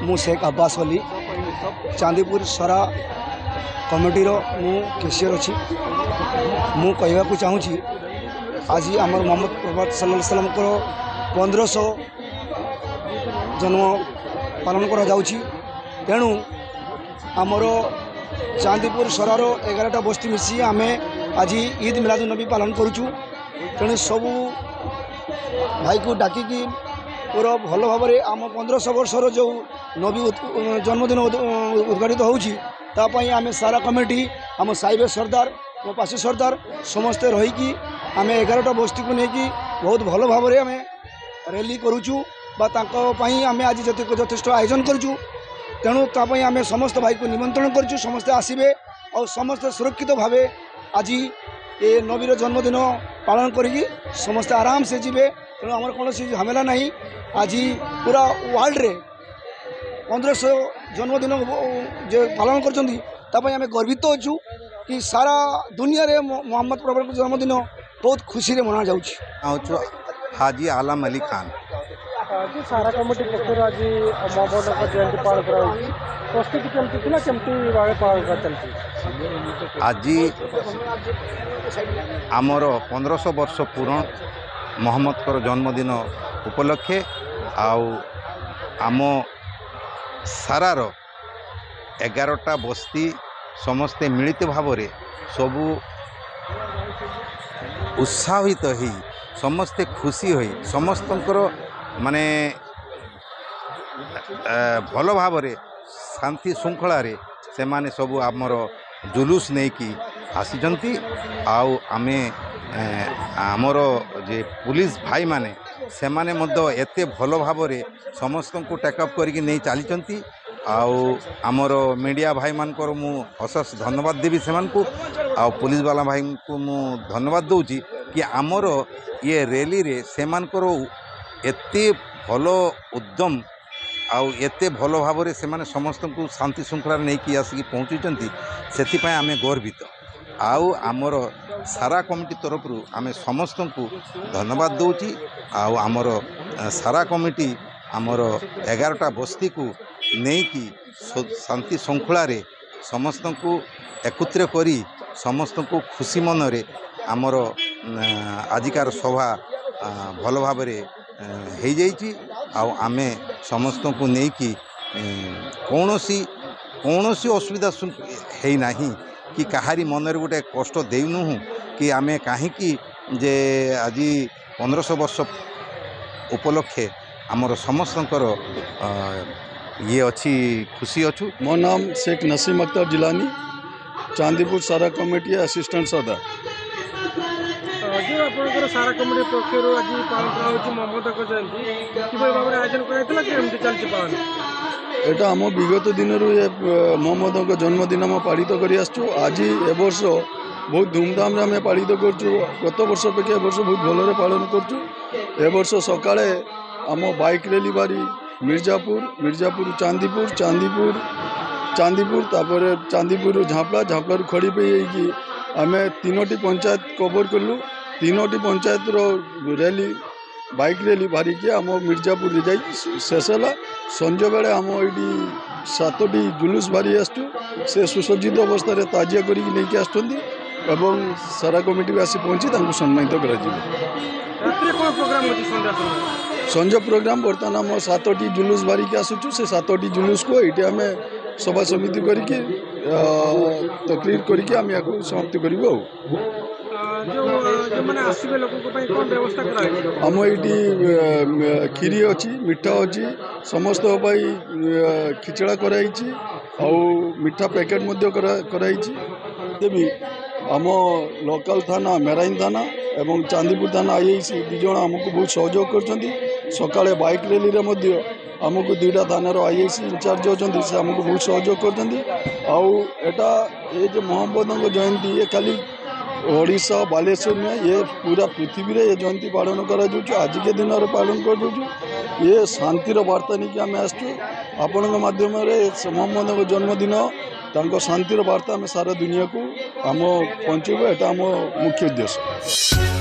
मु शेख अब्बास अली चांदीपुर सरा कमिटीर मु कैशियर अच्छी मु कहवाक चाहूँगी आज आमर मोहम्मद प्रभात सल्लल्लाहु अलैहि वसल्लम को 1500 जन्म पालन करा जाउछि। तेणु आमर चांदीपुर सरार 11टा बस्ती मिसी आमे आज ईद मिलादुन नबी पालन करुचु। तेणु सबू भाई को डाकिकी पूरा भल भाव आम 1500 वर्षर जो नबी जन्मदिन उद्घाटित होपाई आम सारा कमिटी आम साइबे सरदार मो पासी सरदार समस्ते रहीकि आम 11टा बस्ती को लेकिन बहुत भल भाव आम रैली करुचु आम आज यथेष्ट आयोजन करुचु। तेणु तापाई आम समस्त भाई को निमंत्रण करुचु समस्ते आसबे और समस्ते सुरक्षित भाव आज ये नबीर जन्मदिन पालन करी समस्ते आराम से जीवे। तेणु आमर कौन झमेला नहीं। आज पूरा वर्ल्ड रे 1500 जन्मदिन जो पालन कर गर्वित अच्छु कि सारा दुनिया रे मोहम्मद प्रभु जन्मदिन बहुत खुशी रे मना जाउछि। हाजी आलम अली खान सारा कमिटी पक्षर आज मोहम्मद जयंती पालन कर प्रस्तुति केमती थिला केमती भावे पालन कर चलती। आज आमर 1500 वर्ष पूर्ण मोहम्मद कर जन्मदिन उपलक्षे आम सारार 11टा बस्ती समस्ते मिलित भाव सबू उत्साहित हो समस्ते खुशी हो समस्त माने भल भाव शांति श्रृंखला से माने सबू आमर जुलूस नहीं कि आसीचंती आमे आमर जे पुलिस भाई माने से माने मध्य एते भल भाव समस्त को टेकअप करके नहीं चली आमर मीडिया भाई मानकर मु अशेष धन्यवाद देवी से पुलिस वाला भाई को मु धन्यवाद दूची कि आमर ये रैली रे से मानकर एते भल उद्यम एते भल भाव से माने समस्त को शांति श्रृंखला नहीं कि आसिक पहुँचुंट से आम गर्वित आमर सारा कमिटी तरफ आम समस्त को धन्यवाद दूची आमर सारा कमिटी आमर 11टा बस्ती को नहीं कि शांति श्रृंखला समस्त को एकत्र करी समस्त को खुशी मन रे आमर आजिकार सभा भल भाव हो जाइए आमे समस्त को नहीं कि कौनसी असुविधा है ना कि कहारी मन रे गोटे कष्ट देनु कि आमे कहीं जे आज 1500 वर्ष उपलक्षे आमर समस्त ये अच्छी खुशी अच्छु। मो नाम शेख नसीम अख्तर जिलानी चांदीपुर सारा कमिटी असिस्टेंट सरदार। जो आप सारा कमिटी पक्षर आज पालन कर मोहम्मद जयंती कि भाव आयोजन कर चलती पालन एटा आम विगत दिन मोहम्मद जन्मदिन आम पालित कर आज ए वर्ष बहुत धूमधाम आम पालित करूँ। गत वर्ष अपेक्षा ए वर्ष बहुत भल पालन करूँ। ए वर्ष सकाळे आम बाइक रैली बारी मिर्जापुर चांदीपुर तापर चांदीपुर झापला खड़ी पे आम 3टी पंचायत कवर कलु। 3टी पंचायत रैली बाइक रैली बाहर के आम मिर्जापुर जा शेष है। संज बेले आम ये 7टी जुलूस बाहरी आसु से सुसज्जित अवस्था ताजिया करके आसुँच सारा कमिटी आसी पहुँची सम्मानित संज प्रोग्राम बर्तमान आम 7टी जुलूस बाहरी के आसुचु से 7टी जुलूस को ये आम सभा समिति करके तकरीर करके आम या समाप्ति करूँ। आम ये खीरी अच्छी मिठा अच्छी समस्त खिचड़ा कराई मिठा पैकेट कराई देवी आम लोकल थाना मेराइन थाना एवं चांदीपुर थाना आईआईसी दिज आमको बहुत सहयोग कर सकाळे बाइक रैली रे मध्य आमको 2टा थानार आईआईसी इंचार्ज अच्छा से आमको बहुत सहयोग करटा ये जो मोहम्मद जयंती ये खाली ओडिशा बालेश्वर में ये पूरा पृथ्वी रे ये जयंती पालन करा आज के दिन पालन कर ये शांतिर वार्ता नहीं कि आम आसचु आपण माध्यम मोहम्मद जन्मदिन शांतिर वार्ता आम सारा दुनिया को आम पहुँचेबू एटा आम मुख्य उद्देश्य।